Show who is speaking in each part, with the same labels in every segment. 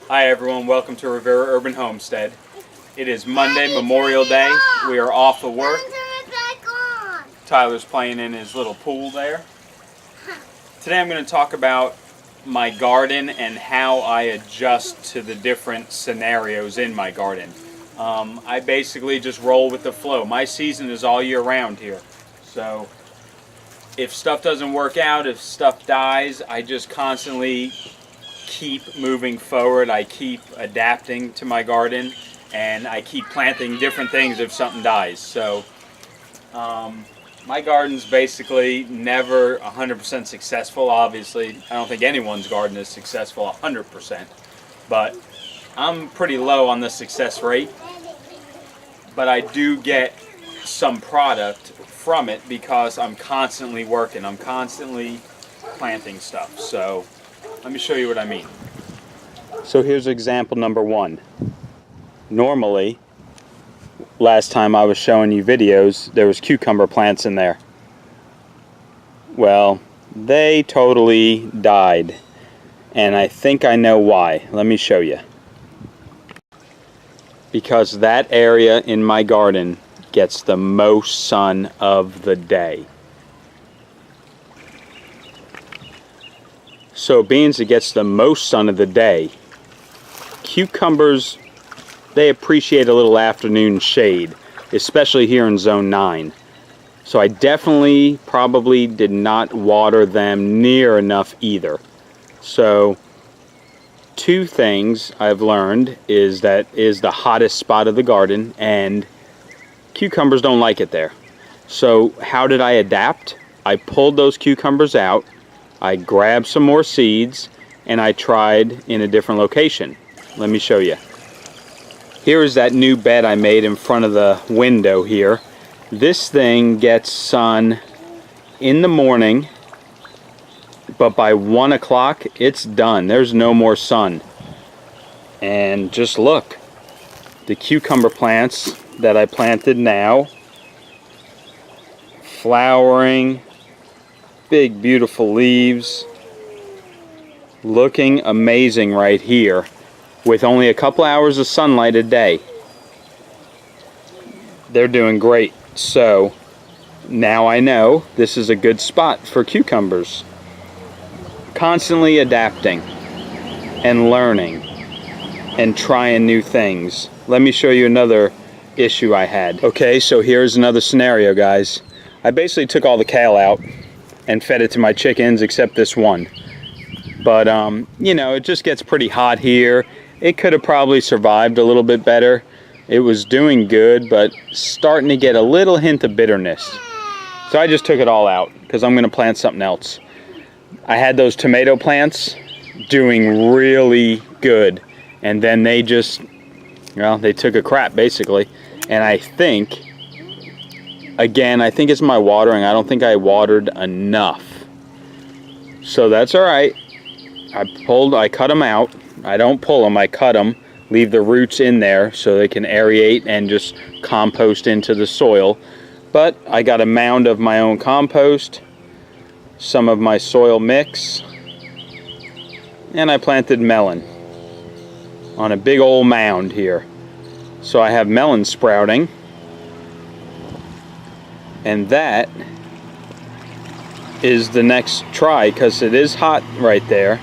Speaker 1: Hi everyone, welcome to Rivera Urban Homestead. It is Monday, Memorial Day. We are off of work. Tyler's playing in his little pool there. Today I'm going to talk about my garden and how I adjust to the different scenarios in my garden. I basically just roll with the flow. My season is all year round here. So if stuff doesn't work out, if stuff dies, I just constantly keep moving forward. I keep adapting to my garden, and I keep planting different things if something dies. So my garden's basically never 100% successful. Obviously, I don't think anyone's garden is successful 100%, but I'm pretty low on the success rate. But I do get some product from it because I'm constantly working. I'm constantly planting stuff. So let me show you what I mean. So here's example number one. Normally, last time I was showing you videos, there was cucumber plants in there. Well, they totally died. And I think I know why. Let me show you. Because that area in my garden gets the most sun of the day. So being it gets the most sun of the day, cucumbers, they appreciate a little afternoon shade, especially here in zone 9. So I definitely probably did not water them near enough either. So two things I've learned is that is the hottest spot of the garden, and cucumbers don't like it there. So how did I adapt? I pulled those cucumbers out, I grabbed some more seeds, and I tried in a different location. Let me show you. Here is that new bed I made in front of the window here. This thing gets sun in the morning, but by 1 o'clock it's done. There's no more sun. And just look, the cucumber plants that I planted now, flowering, big beautiful leaves, looking amazing right here with only a couple hours of sunlight a day. They're doing great. So now I know this is a good spot for cucumbers. Constantly adapting and learning and trying new things. Let me show you another issue I had. Okay, so here's another scenario, guys. I basically took all the kale out and fed it to my chickens except this one. But you know, it just gets pretty hot here. It could have probably survived a little bit better. It was doing good, but starting to get a little hint of bitterness. So I just took it all out because I'm going to plant something else. I had those tomato plants doing really good, and then they just, well, they took a crap basically. And I think, again, I think it's my watering. I don't think I watered enough. So that's all right. I cut them out. I don't pull them, I cut them, leave the roots in there so they can aerate and just compost into the soil. But I got a mound of my own compost, some of my soil mix, and I planted melon on a big old mound here. So I have melon sprouting, and that is the next try because it is hot right there.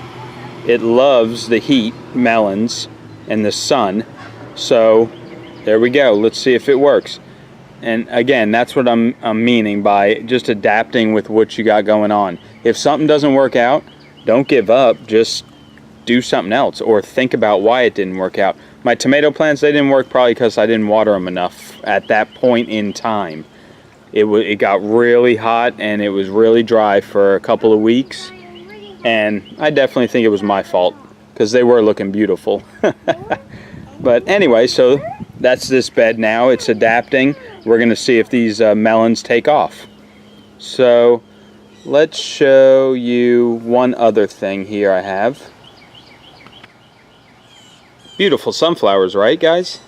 Speaker 1: It loves the heat, melons, and the sun. So there we go. Let's see if it works. And again, that's what I'm meaning by just adapting with what you got going on. If something doesn't work out, don't give up. Just do something else or think about why it didn't work out. My tomato plants, they didn't work probably because I didn't water them enough at that point in time. It got really hot and it was really dry for a couple of weeks. And I definitely think it was my fault because they were looking beautiful. But anyway, so that's this bed now. It's adapting. We're going to see if these melons take off. So let's show you one other thing here I have. Beautiful sunflowers, right guys?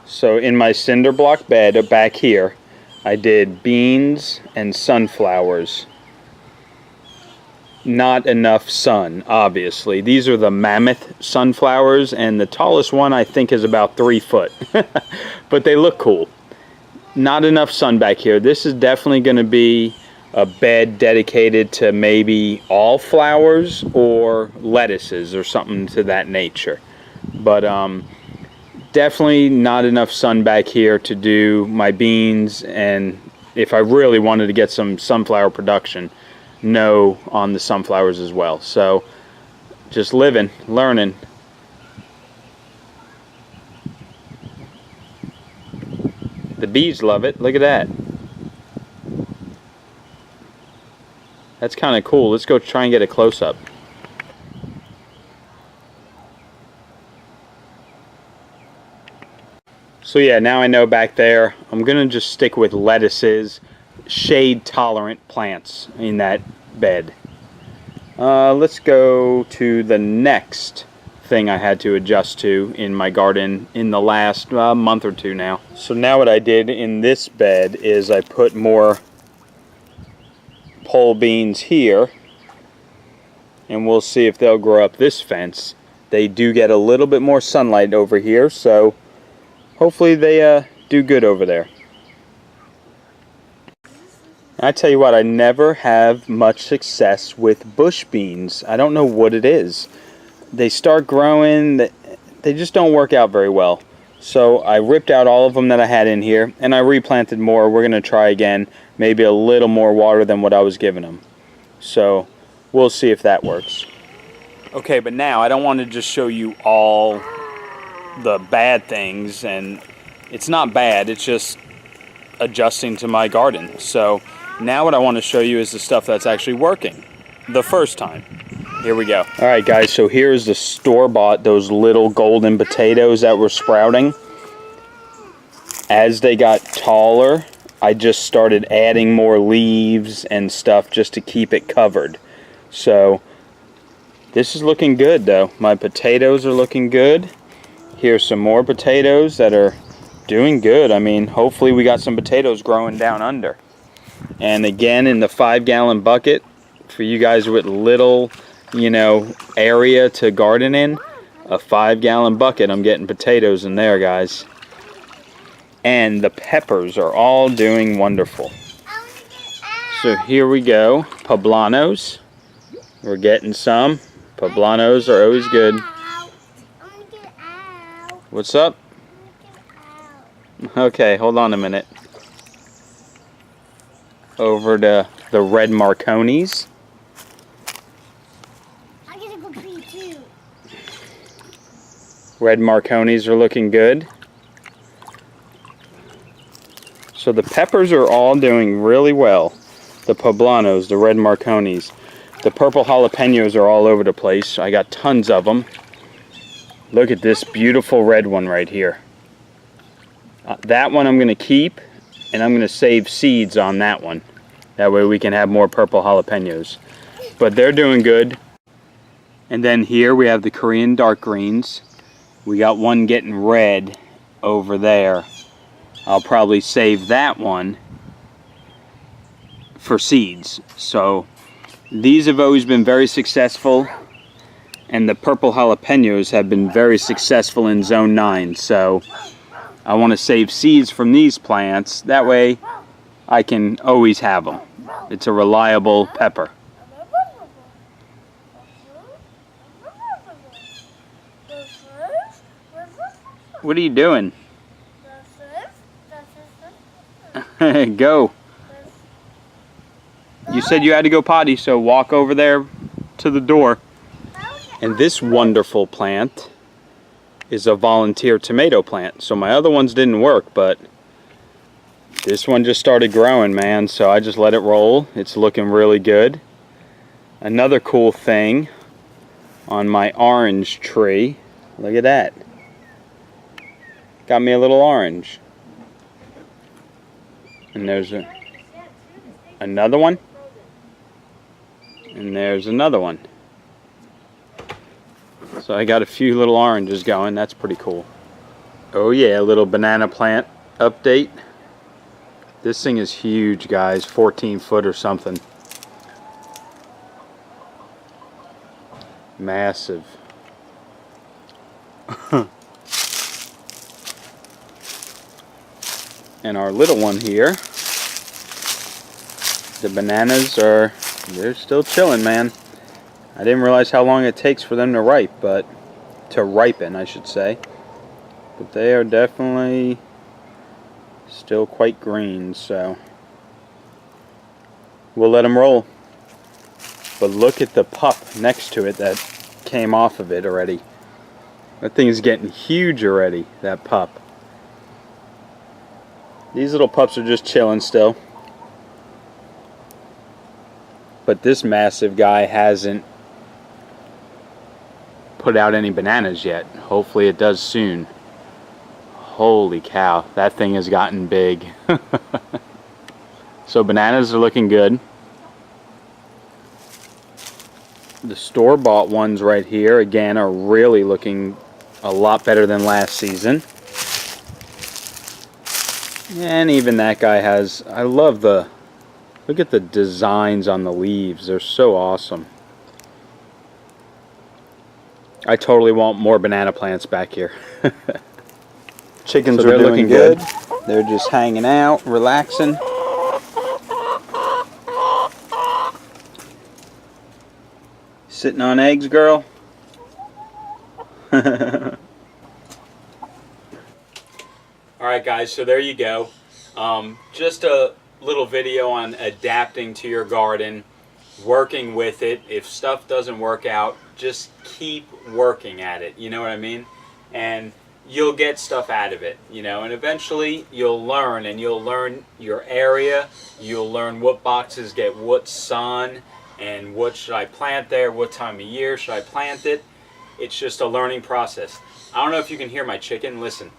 Speaker 1: So in my cinder block bed back here, I did beans and sunflowers. not enough sun, obviously. These are the mammoth sunflowers, and the tallest one I think is about 3 foot. But they look cool. Not enough sun back here. This is definitely going to be a bed dedicated to maybe all flowers or lettuces or something to that nature. But definitely not enough sun back here to do my beans, and if I really wanted to get some sunflower production, no on the sunflowers as well. So just living, learning. The bees love it. Look at that. That's kind of cool. Let's go try and get a close-up. So yeah, now I know back there, I'm going to just stick with lettuces, shade-tolerant plants in that bed. Let's go to the next thing I had to adjust to in my garden in the last month or two now. So now what I did in this bed is I put more pole beans here, and we'll see if they'll grow up this fence. They do get a little bit more sunlight over here, so hopefully they do good over there. I tell you what, I never have much success with bush beans. I don't know what it is. They start growing, they just don't work out very well. So I ripped out all of them that I had in here, and I replanted more. We're going to try again, maybe a little more water than what I was giving them. So we'll see if that works. Okay, but now I don't want to just show you all the bad things, and it's not bad, it's just adjusting to my garden. So now what I want to show you is the stuff that's actually working the first time. Here we go. Alright guys, so here's the store-bought, those little golden potatoes that were sprouting. As they got taller, I just started adding more leaves and stuff just to keep it covered. So this is looking good though. My potatoes are looking good. Here's some more potatoes that are doing good. I mean, hopefully we got some potatoes growing down under. And again, in the 5-gallon bucket, for you guys with little, you know, area to garden in, a 5-gallon bucket, I'm getting potatoes in there, guys. And the peppers are all doing wonderful. So here we go, poblanos. We're getting some. Poblanos are always good. What's up? Okay, hold on a minute. Over to the red Marconis.
Speaker 2: I gotta go pee too.
Speaker 1: Red Marconis are looking good. So the peppers are all doing really well. The poblanos, the red Marconis. The purple jalapenos are all over the place. I got tons of them. Look at this beautiful red one right here. That one I'm going to keep, and I'm going to save seeds on that one. That way we can have more purple jalapenos. But they're doing good. And then here we have the Korean dark greens. We got one getting red over there. I'll probably save that one for seeds. So these have always been very successful, and the purple jalapenos have been very successful in zone 9. So I want to save seeds from these plants. That way I can always have them. It's a reliable pepper. What are you doing? Go. You said you had to go potty, so walk over there to the door. And this wonderful plant is a volunteer tomato plant. So my other ones didn't work, but this one just started growing, man. So I just let it roll. It's looking really good. Another cool thing on my orange tree. Look at that. Got me a little orange. And there's another one. And there's another one. So I got a few little oranges going. That's pretty cool. Oh yeah, a little banana plant update. This thing is huge, guys. 14 foot or something. Massive. And our little one here, the bananas they're still chilling, man. I didn't realize how long it takes for them to ripen, I should say. But they are definitely still quite green, so we'll let them roll. But look at the pup next to it that came off of it already. That thing is getting huge already, that pup. These little pups are just chilling still. But this massive guy hasn't put out any bananas yet. Hopefully it does soon. Holy cow, that thing has gotten big. So bananas are looking good. The store-bought ones right here, again, are really looking a lot better than last season. And even that guy has, I love look at the designs on the leaves. They're so awesome. I totally want more banana plants back here. Chickens are doing good. They're just hanging out, relaxing. Sitting on eggs, girl. Alright guys, so there you go. Just a little video on adapting to your garden, working with it. If stuff doesn't work out, just keep working at it, you know what I mean? And you'll get stuff out of it, you know, and eventually you'll learn, and you'll learn your area, you'll learn what boxes get what sun, and what should I plant there, what time of year should I plant it. It's just a learning process. I don't know if you can hear my chicken, listen.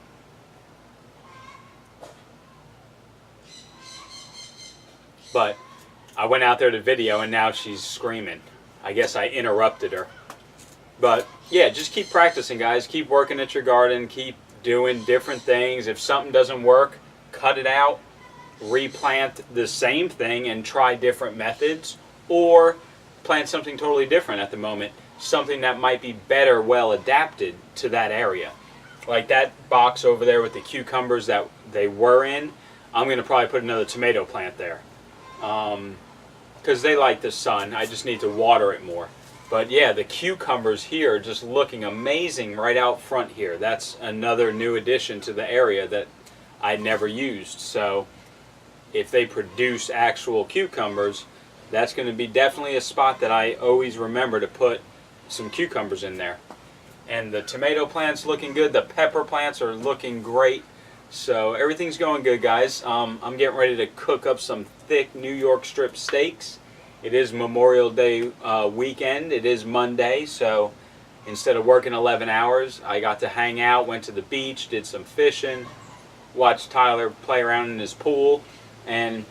Speaker 1: But I went out there to video and now she's screaming. I guess I interrupted her. But yeah, just keep practicing, guys. Keep working at your garden. Keep doing different things. If something doesn't work, cut it out. Replant the same thing and try different methods. Or plant something totally different at the moment. Something that might be better, well adapted to that area. Like that box over there with the cucumbers that they were in. I'm going to probably put another tomato plant there. Because they like the sun. I just need to water it more. But yeah, the cucumbers here are just looking amazing right out front here. That's another new addition to the area that I never used. So if they produce actual cucumbers, that's going to be definitely a spot that I always remember to put some cucumbers in there. And the tomato plants looking good. The pepper plants are looking great. So everything's going good, guys. I'm getting ready to cook up some thick New York strip steaks. It is Memorial Day weekend. It is Monday, so instead of working 11 hours, I got to hang out, went to the beach, did some fishing, watched Tyler play around in his pool, and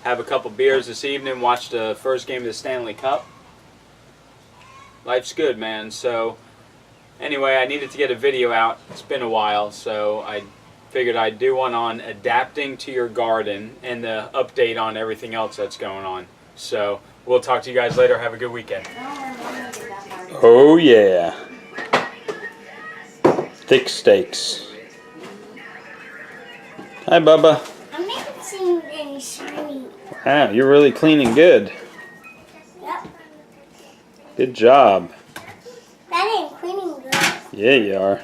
Speaker 1: have a couple beers this evening, watched the first game of the Stanley Cup. Life's good, man. So anyway, I needed to get a video out. It's been a while, so I figured I'd do one on adapting to your garden and the update on everything else that's going on. So we'll talk to you guys later. Have a good weekend. Oh yeah. Thick steaks. Hi, Bubba.
Speaker 2: I'm making something shiny.
Speaker 1: Wow, you're really cleaning good.
Speaker 2: Yep.
Speaker 1: Good job.
Speaker 2: That ain't cleaning good.
Speaker 1: Yeah, you are.